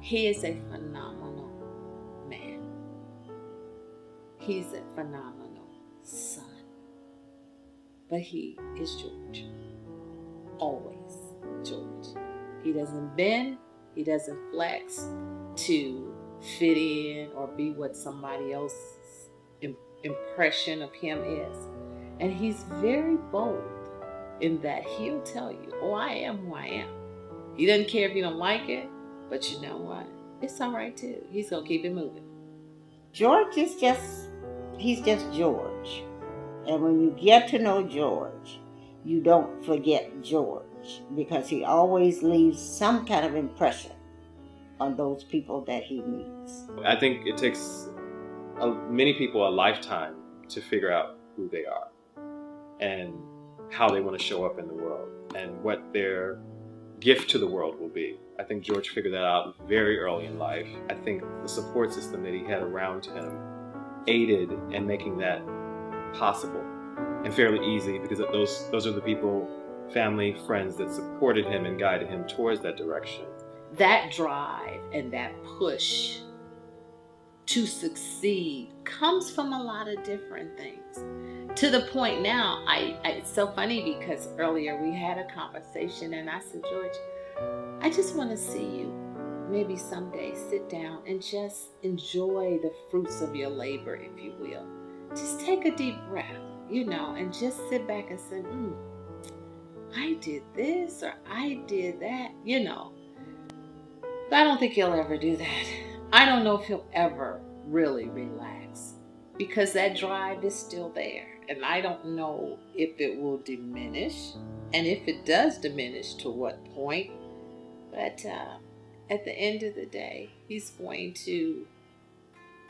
He is a phenomenal man. He's a phenomenal son. But he is George. Always George. He doesn't bend, he doesn't flex to fit in or be what somebody else's impression of him is. And he's very bold in that he'll tell you, oh, I am who I am. He doesn't care if you don't like it, but you know what? It's all right too. He's going to keep it moving. George is he's just George. And when you get to know George, you don't forget George because he always leaves some kind of impression on those people that he meets. I think it takes many people a lifetime to figure out who they are and how they want to show up in the world and what their gift to the world will be. I think George figured that out very early in life. I think the support system that he had around him aided in making that possible and fairly easy, because those are the people, family, friends that supported him and guided him towards that direction. That drive and that push to succeed comes from a lot of different things. To the point now, it's so funny because earlier we had a conversation and I said, George, I just want to see you maybe someday sit down and just enjoy the fruits of your labor, if you will. Just take a deep breath, and just sit back and say, I did this or I did that, But I don't think he'll ever do that. I don't know if he'll ever really relax because that drive is still there. And I don't know if it will diminish, and if it does diminish, to what point. But at the end of the day, he's going to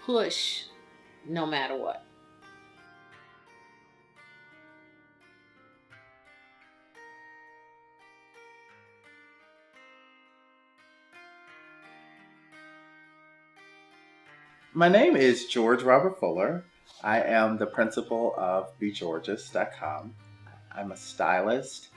push no matter what. My name is George Robert Fuller. I am the principal of Georgous.com. I'm a stylist.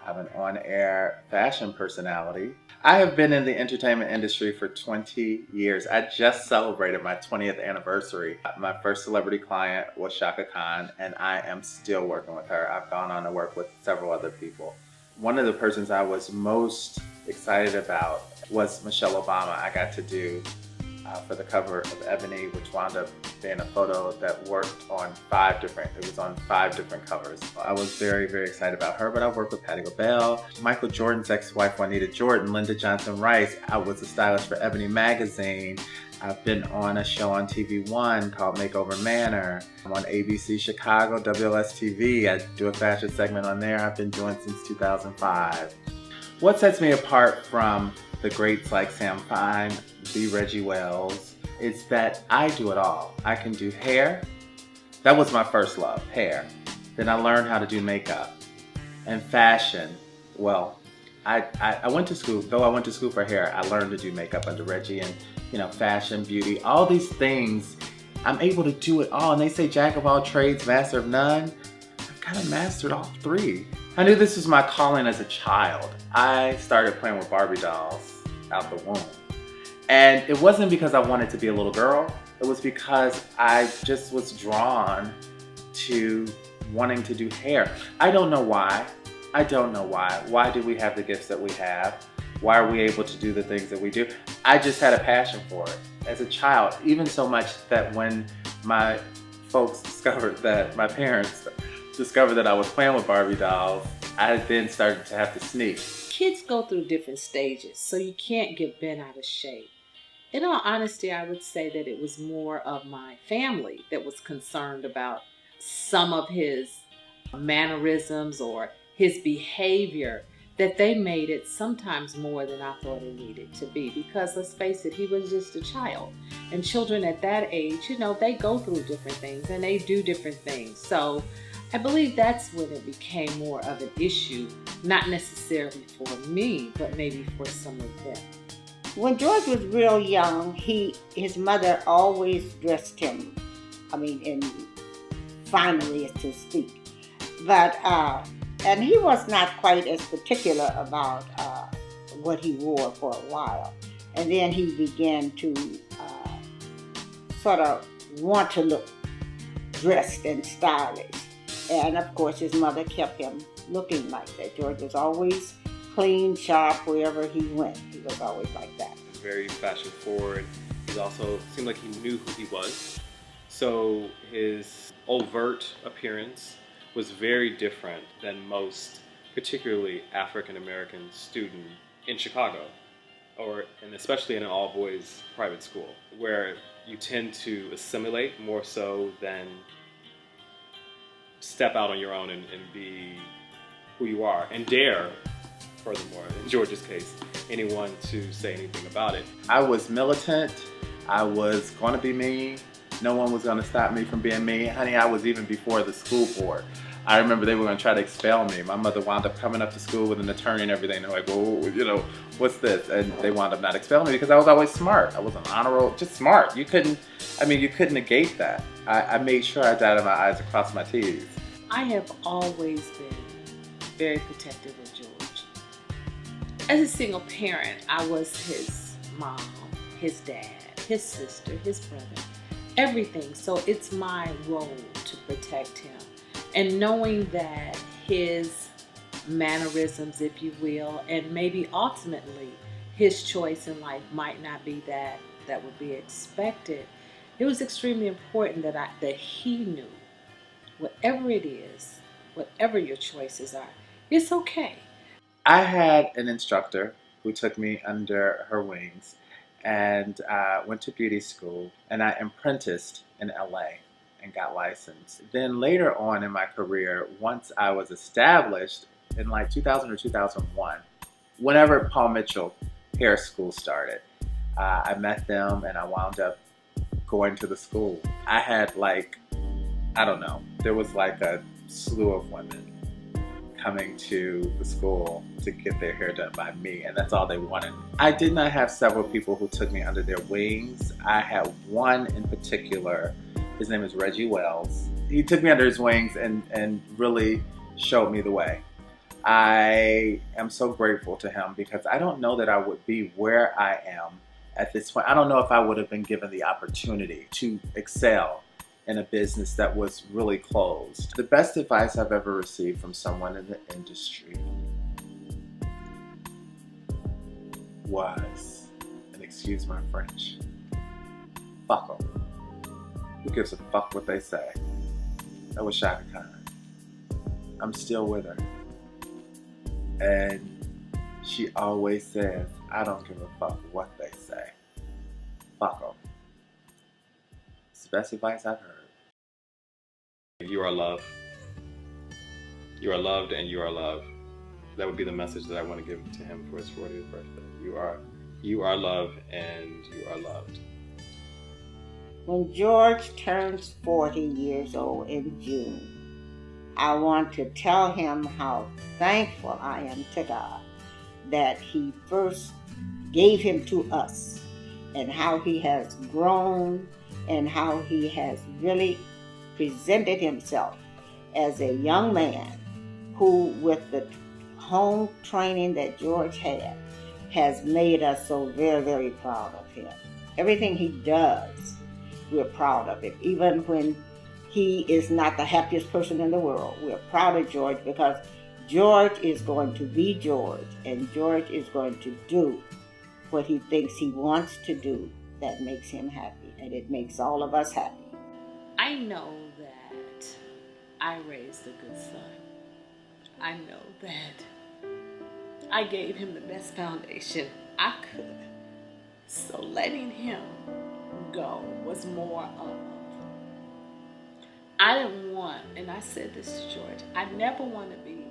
I'm an on-air fashion personality. I have been in the entertainment industry for 20 years. I just celebrated my 20th anniversary. My first celebrity client was Shaka Khan, and I am still working with her. I've gone on to work with several other people. One of the persons I was most excited about was Michelle Obama. I got to do for the cover of Ebony, which wound up being a photo that worked on 5 different covers. I was very, very excited about her, but I worked with Patti LaBelle, Michael Jordan's ex-wife Juanita Jordan, Linda Johnson Rice. I was a stylist for Ebony magazine. I've been on a show on TV One called Makeover Manor. I'm on ABC Chicago, WLS TV. I do a fashion segment on there I've been doing since 2005. What sets me apart from the greats like Sam Fine, B. Reggie Wells, is that I do it all. I can do hair. That was my first love, hair. Then I learned how to do makeup. And fashion, well, I went to school, though I went to school for hair, I learned to do makeup under Reggie and, fashion, beauty, all these things. I'm able to do it all. And they say jack of all trades, master of none. I've kind of mastered all 3. I knew this was my calling as a child. I started playing with Barbie dolls out the womb. And it wasn't because I wanted to be a little girl. It was because I just was drawn to wanting to do hair. I don't know why. Why do we have the gifts that we have? Why are we able to do the things that we do? I just had a passion for it as a child, even so much that when my parents discovered that I was playing with Barbie dolls, I then started to have to sneak. Kids go through different stages, so you can't get bent out of shape. In all honesty, I would say that it was more of my family that was concerned about some of his mannerisms or his behavior, that they made it sometimes more than I thought it needed to be. Because let's face it, he was just a child. And children at that age, they go through different things and they do different things. So I believe that's when it became more of an issue, not necessarily for me, but maybe for some of them. When George was real young, his mother always dressed him, in finery, to speak. But, and he was not quite as particular about what he wore for a while. And then he began to sort of want to look dressed and stylish. And of course, his mother kept him looking like that. George was always clean, sharp, wherever he went. He was always like that. Very fashion forward. He also seemed like he knew who he was. So his overt appearance was very different than most, particularly African American student in Chicago, and especially in an all-boys private school, where you tend to assimilate more so than step out on your own and be who you are, and dare, furthermore, in George's case, anyone to say anything about it. I was militant. I was going to be me. No one was going to stop me from being me. Honey, I was even before the school board. I remember they were going to try to expel me. My mother wound up coming up to school with an attorney and everything. They're like, well, you know, what's this? And they wound up not expelling me because I was always smart. I was an honor roll, just smart. You couldn't negate that. I made sure I dotted my I's and crossed my T's. I have always been very protective of George. As a single parent, I was his mom, his dad, his sister, his brother, everything. So it's my role to protect him. And knowing that his mannerisms, if you will, and maybe ultimately his choice in life might not be that would be expected, it was extremely important that he knew whatever it is, whatever your choices are, it's okay. I had an instructor who took me under her wings and went to beauty school, and I apprenticed in LA and got licensed. Then later on in my career, once I was established in like 2000 or 2001, whenever Paul Mitchell Hair School started, I met them and I wound up going to the school. I had there was like a slew of women coming to the school to get their hair done by me, and that's all they wanted. I did not have several people who took me under their wings. I had one in particular. His name is Reggie Wells. He took me under his wings and really showed me the way. I am so grateful to him because I don't know that I would be where I am at this point. I don't know if I would have been given the opportunity to excel in a business that was really closed. The best advice I've ever received from someone in the industry was, and excuse my French, fuck them. Who gives a fuck what they say? That was Shaka Khan. I'm still with her. And she always says, I don't give a fuck what they say. Fuck them. It's the best advice I've heard. You are loved. You are loved and you are loved. That would be the message that I want to give to him for his 40th birthday. You are loved and you are loved. When George turns 40 years old in June, I want to tell him how thankful I am to God that he first gave him to us, and how he has grown and how he has really presented himself as a young man who, with the home training that George had, has made us so very, very proud of him. Everything he does, we're proud of him. Even when he is not the happiest person in the world, we're proud of George because George is going to be George, and George is going to do what he thinks he wants to do that makes him happy, and it makes all of us happy. I know that I raised a good son. I know that I gave him the best foundation I could. So letting him go was more of, I didn't want, and I said this to George, I never want to be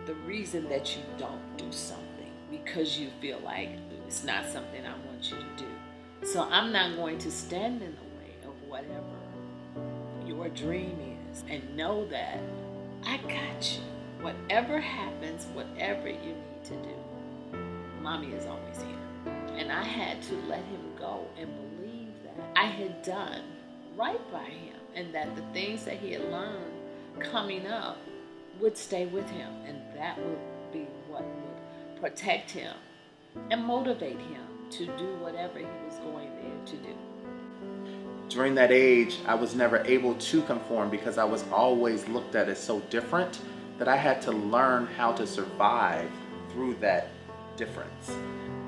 the reason that you don't do something because you feel like it's not something I want you to do. So I'm not going to stand in the way of whatever your dream is, and know that I got you. Whatever happens, whatever you need to do, Mommy is always here. And I had to let him go and believe that I had done right by him, and that the things that he had learned coming up would stay with him, and that would be what would protect him and motivate him to do whatever he was going there to do. During that age, I was never able to conform because I was always looked at as so different that I had to learn how to survive through that difference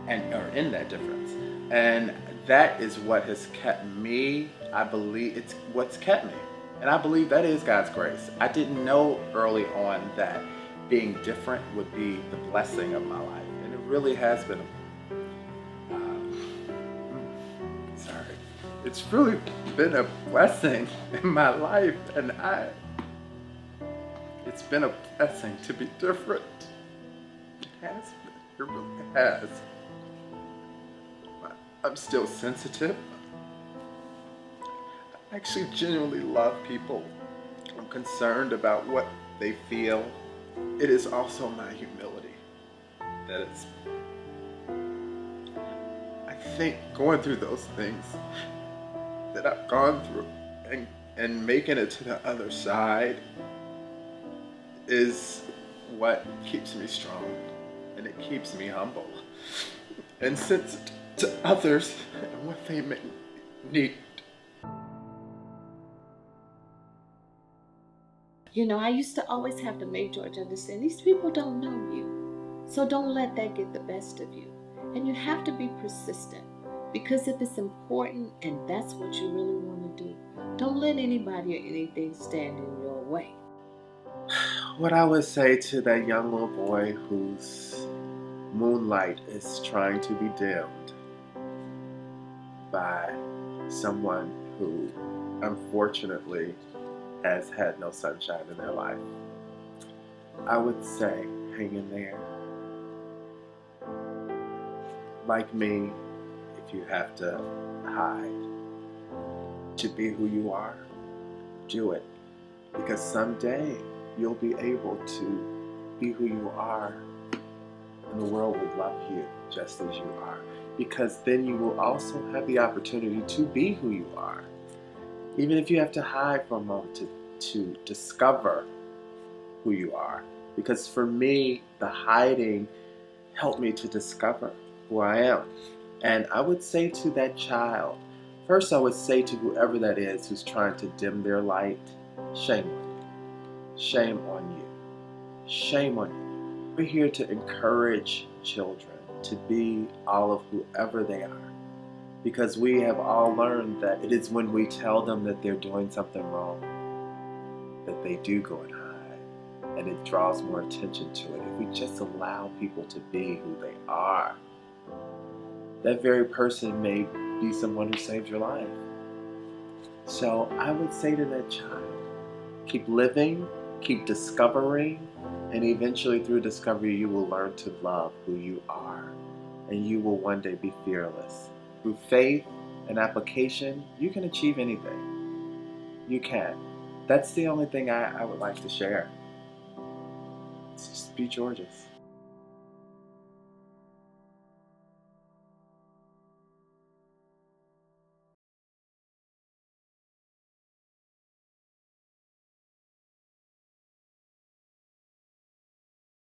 or in that difference. And that is what has kept me. I believe it's what's kept me. And I believe that is God's grace. I didn't know early on that being different would be the blessing of my life. And it really has been it's really been a blessing in my life, and it's been a blessing to be different. It has been, it really has. I'm still sensitive. I actually genuinely love people. I'm concerned about what they feel. It is also my humility that it's, I think going through those things that I've gone through and making it to the other side is what keeps me strong, and it keeps me humble and sensitive to others and what they may need. You know, I used to always have to make George understand these people don't know you. So don't let that get the best of you. And you have to be persistent, because if it's important and that's what you really want to do, don't let anybody or anything stand in your way. What I would say to that young little boy whose moonlight is trying to be dimmed by someone who unfortunately has had no sunshine in their life, I would say, hang in there. Like me, if you have to hide to be who you are, do it. Because someday you'll be able to be who you are, and the world will love you just as you are. Because then you will also have the opportunity to be who you are. Even if you have to hide for a moment to discover who you are. Because for me, the hiding helped me to discover who I am. And I would say to that child, first I would say to whoever that is who's trying to dim their light, shame on you. Shame on you. Shame on you. We're here to encourage children to be all of whoever they are. Because we have all learned that it is when we tell them that they're doing something wrong that they do go and hide, and it draws more attention to it. If we just allow people to be who they are, that very person may be someone who saved your life. So I would say to that child, keep living, keep discovering, and eventually through discovery you will learn to love who you are, and you will one day be fearless. Through faith and application, you can achieve anything. You can. That's the only thing I would like to share. Just be Georgous.